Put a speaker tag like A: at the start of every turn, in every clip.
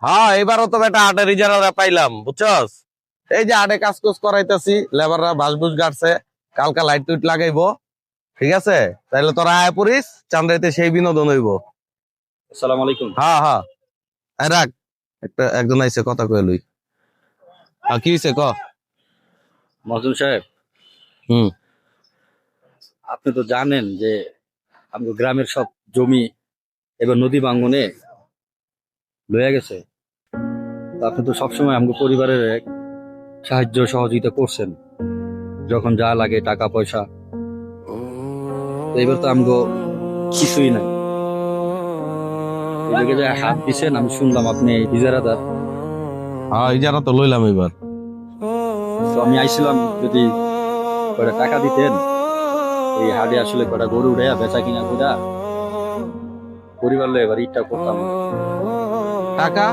A: হ্যাঁ, এবারও তো বেটা হাটে রিজার্ভ পাইলাম, বুঝছস? এই যে হাটে কাজ কুজ করাইতেছি, লেবাররা বাঁশ বুস গাড়ছে, কালকা লাইট টুইট লাগাইবো। ঠিক আছে, তাইলে তোরা আয় পড়িস, চান্দাইতে সেই বিনোদন হইব।
B: আসসালামু আলাইকুম।
A: হ্যাঁ হ্যাঁ, এই রাখ, একজন আইছে, কথা কয়ে লই। কি হইছে ক?
B: মহাজন সাহেব,
A: হুম।
B: আপনি তো জানেন যে আমাদের গ্রামের সব জমি এবার নদী ভাঙ্গনে লয়ে গেছে। তো আপনি তো সবসময় আমাদের পরিবারের এক সাহায্য সহযোগিতা করছেন, যখন যা লাগে টাকা পয়সা। তো এবার তো আমগো কিছুই নাই, এদিকে যে হাত দিছেন, আমি শুনলাম আপনি ইজারাদার।
A: হ্যাঁ, ইজারা তো লইলাম এবার।
B: তো আমি আইছিলাম যদি কয়টা টাকা দিতেন, এই হাটে আসলে কয়টা গরু উড়াইয়া বেচা কিনা কইরা পরিবার লয়ে এবার ইটটা করতাম।
A: টাকা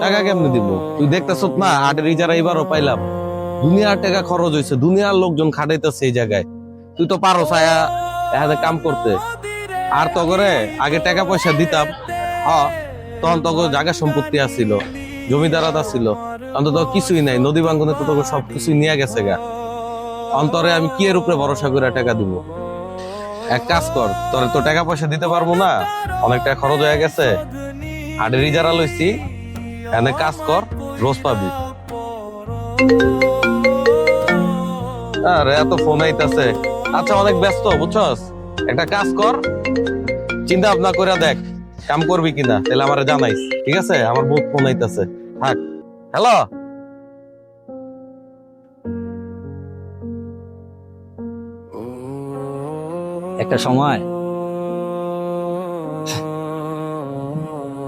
A: টাকা কেমনে দিব? তুই দেখতেছ না হাটের ইজারা এবারও পাইলাম। দুনিয়ার টাকা খরচ হয়েছে, দুনিয়ার লোকজন খাটাইতেছে এই জায়গায়। তুই তো পারো ছায়া এখানে কাম করতে। আর তো করে আগে টাকা পয়সা দিতাম, হ্যাঁ, তখন তোকে জায়গা সম্পত্তি আসছিল, জমিদারাত আসছিল, অন্তত কিছুই নাই। নদী ভাঙ্গনে তো তোকে সবকিছুই নিয়ে গেছে গা। অন্তরে আমি কি এর উপরে ভরসা করে টাকা দিব? এক কাজ কর, তোর তো টাকা পয়সা দিতে পারবো না, অনেক টাকা খরচ হয়ে গেছে। হাটের ইজারা লইছি, এনে কাজ কর, রোজ পাবি। আরে এত ফোন আইতাছে। আচ্ছা, অনেক ব্যস্ত বুঝছস, একটা কাজ কর, চিন্তা ভাবনা করে দেখ কাম করবি কিনা, তাহলে আমারে জানাইস। ঠিক আছে, আমার বহুত ফোন আইতাছে, থাক। হ্যালো।
B: একটা সময়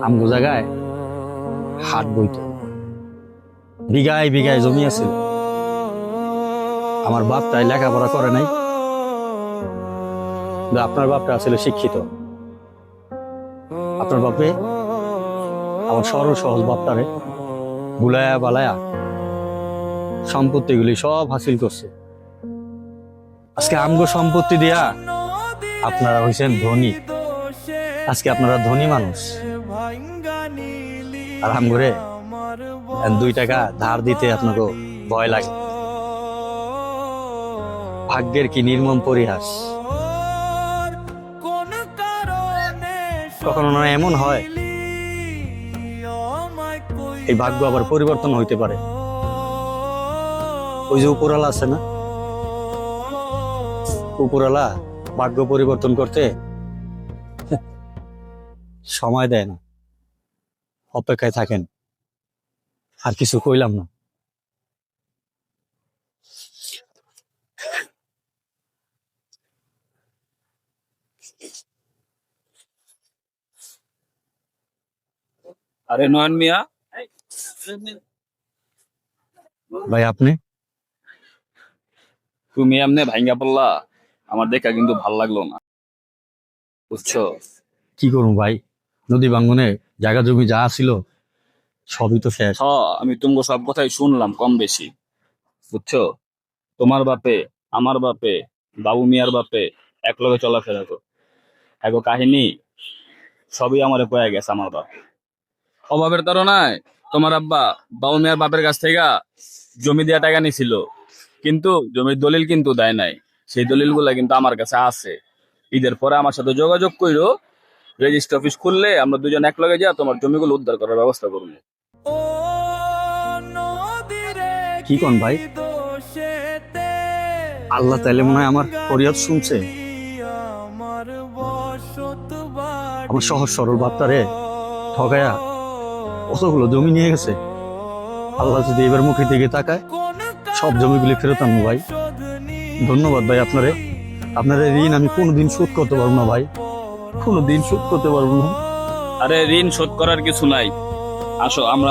B: আমগো জায়গায় হাট বইতো, বিঘায় বিঘায় জমি আছে। আমার বাপটাই লেখাপড়া করে নাই, কিন্তু আপনার বাপটা আসলে শিক্ষিত। আপনার বাপে আমার সরল সহজ বাপটারে বুলায়া বালায়া সম্পত্তিগুলি সব হাসিল করছে। আজকে আমগো সম্পত্তি দিয়া আপনারা হইছেন ধনী। আজকে আপনারা ধনী মানুষ, আর আমগরে 2 টাকা ধার দিতে আপনাকে ভয় লাগে। ভাগ্যের কি নির্মম পরিহাস। কখনো না এমন হয় এই ভাগ্য আবার পরিবর্তন হইতে পারে। ওই যে উপরালা আছে না, উপরালা ভাগ্য পরিবর্তন করতে সময় দেয় না। অপেক্ষায় থাকেন, আর কিছু কইলাম না।
C: আরে নয়ন মিয়া,
B: ভাই আপনি
C: তুমি এমনি ভাইঙ্গা পড়লা, আমার দেখা কিন্তু ভাল লাগলো না, বুঝছো?
B: কি করুন ভাই, নদী ভাঙ্গনে জায়গা জমি যা ছিল সবই তো শেষ।
C: আমি তোমাকে সব কথাই শুনলাম কম বেশি, বুঝছো? তোমার বাপে, আমার বাপে, বাবু মিয়ার বাপে এক লগে চলাফেরা করো, এগো কাহিনী সবই আমারে কয়ে গেছে। আমার বাপ অভাবের তাড়নায় তোমার আব্বা বাবু মিয়ার বাপের কাছ থেকে জমি দেওয়া টাকা নিছিল, কিন্তু জমির দলিল কিন্তু দেয় নাই। সেই দলিলগুলা কিন্তু আমার কাছে আছে। ঈদের পরে আমার সাথে যোগাযোগ কইরো, রেজিস্ট্রি অফিস খুললে আমরা দুজন এক লগে যা তোমার জমিগুলো উদ্ধার করার ব্যবস্থা করবো।
B: কি কোন ভাই, আল্লাহ তাইলে মনে হয় আমার ফরিয়াদ শুনছে। আমার সহজ সরল বার্তারে ঠগায়া কতগুলো জমি নিয়ে গেছে। আল্লাহ যদি এবার মুখের দিকে তাকায়, সব জমিগুলি ফেরত আনবো ভাই। ধন্যবাদ ভাই আপনারে। আপনার ঋণ আমি কোনোদিন শোধ করতে পারবো না ভাই, কোনোদিন শোধ করতে পারবো না।
C: আরে ঋণ শোধ করার কিছু নাই, আসো আমরা